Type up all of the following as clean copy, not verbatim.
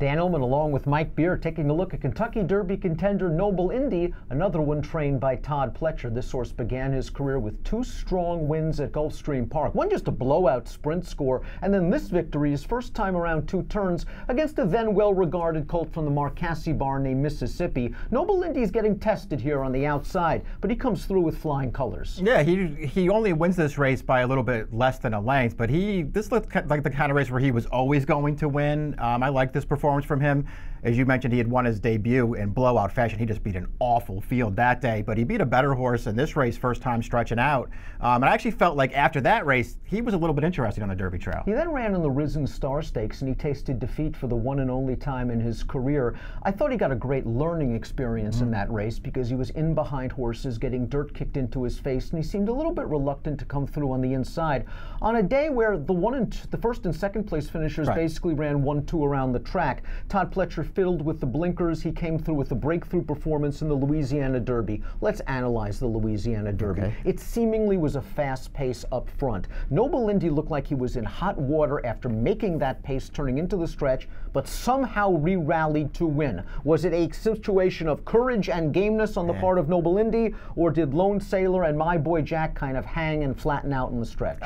Dan Illman along with Mike Beer taking a look at Kentucky Derby contender Noble Indy, another one trained by Todd Pletcher. This horse began his career with 2 strong wins at Gulfstream Park. One just a blowout sprint score, and then this victory, his first time around 2 turns against a then well-regarded colt from the Marcassi barn named Mississippi. Noble Indy's getting tested here on the outside, but he comes through with flying colors. Yeah, he only wins this race by a little bit less than a length, but this looked like the kind of race where he was always going to win. I like this performance from him. As you mentioned, he had won his debut in blowout fashion. He just beat an awful field that day, but he beat a better horse in this race first time stretching out. And I actually felt like after that race, he was a little bit interested on the Derby trail. He then ran in the Risen Star Stakes, and he tasted defeat for the one and only time in his career. I thought he got a great learning experience in that race because he was in behind horses, getting dirt kicked into his face, and he seemed a little bit reluctant to come through on the inside. On a day where the first and second place finishers basically ran 1-2 around the track, Todd Pletcher fiddled with the blinkers. He came through with a breakthrough performance in the Louisiana Derby. Let's analyze the Louisiana Derby. Okay. It seemingly was a fast pace up front. Noble Indy looked like he was in hot water after making that pace turning into the stretch, but somehow re-rallied to win. Was it a situation of courage and gameness on the part of Noble Indy, or did Lone Sailor and My Boy Jack kind of hang and flatten out in the stretch?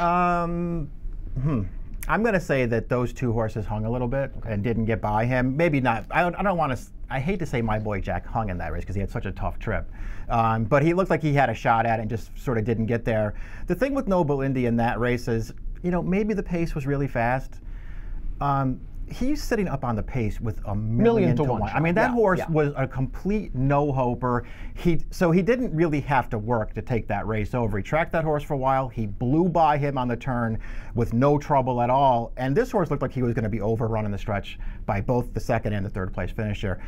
I'm going to say that those 2 horses hung a little bit and didn't get by him. Maybe not. I don't want to. I hate to say My Boy Jack hung in that race because he had such a tough trip. But he looked like he had a shot at it and just sort of didn't get there. The thing with Noble Indy in that race is, maybe the pace was really fast. He's sitting up on the pace with a million to one. I mean, that horse was a complete no-hoper. So he didn't really have to work to take that race over. He tracked that horse for a while. He blew by him on the turn with no trouble at all. And this horse looked like he was going to be overrun in the stretch by both the second and the third place finisher.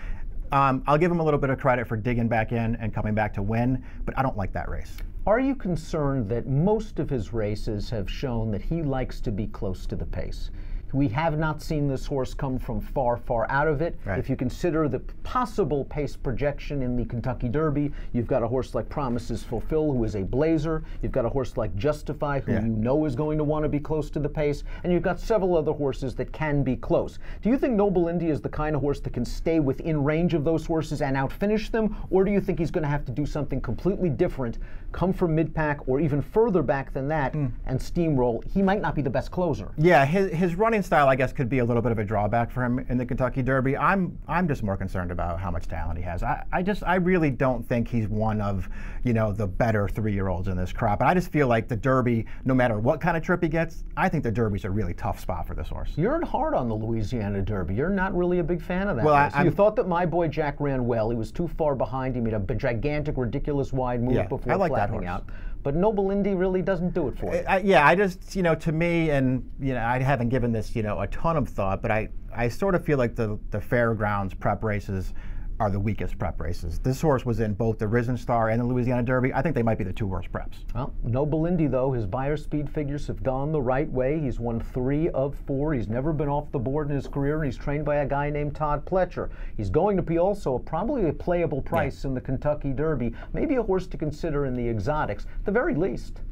I'll give him a little bit of credit for digging back in and coming back to win, but I don't like that race. Are you concerned that most of his races have shown that he likes to be close to the pace? We have not seen this horse come from far, far out of it. If you consider the possible pace projection in the Kentucky Derby, you've got a horse like Promises Fulfill, who is a blazer. You've got a horse like Justify, who you know is going to want to be close to the pace. And you've got several other horses that can be close. Do you think Noble Indy is the kind of horse that can stay within range of those horses and outfinish them? Or do you think he's going to have to do something completely different, come from mid-pack or even further back than that, and steamroll? He might not be the best closer. Yeah, his running style, I guess, could be a little bit of a drawback for him in the Kentucky Derby. I'm just more concerned about how much talent he has. I really don't think he's one of, the better 3-year-olds in this crop. And I just feel like the Derby, no matter what kind of trip he gets, I think the Derby's a really tough spot for this horse. You're hard on the Louisiana Derby. You're not really a big fan of that. Well, you thought that My Boy Jack ran well. He was too far behind. He made a gigantic, ridiculous wide move before flattening out. But Noble Indy really doesn't do it for you. I just, to me, and I haven't given this, a ton of thought, but I sort of feel like the fairgrounds prep races are the weakest prep races. This horse was in both the Risen Star and the Louisiana Derby. I think they might be the 2 worst preps. Well, Noble Indy, though, his buyer speed figures have gone the right way. He's won 3 of 4. He's never been off the board in his career, and he's trained by a guy named Todd Pletcher. He's going to be also probably a playable price in the Kentucky Derby, maybe a horse to consider in the exotics, at the very least.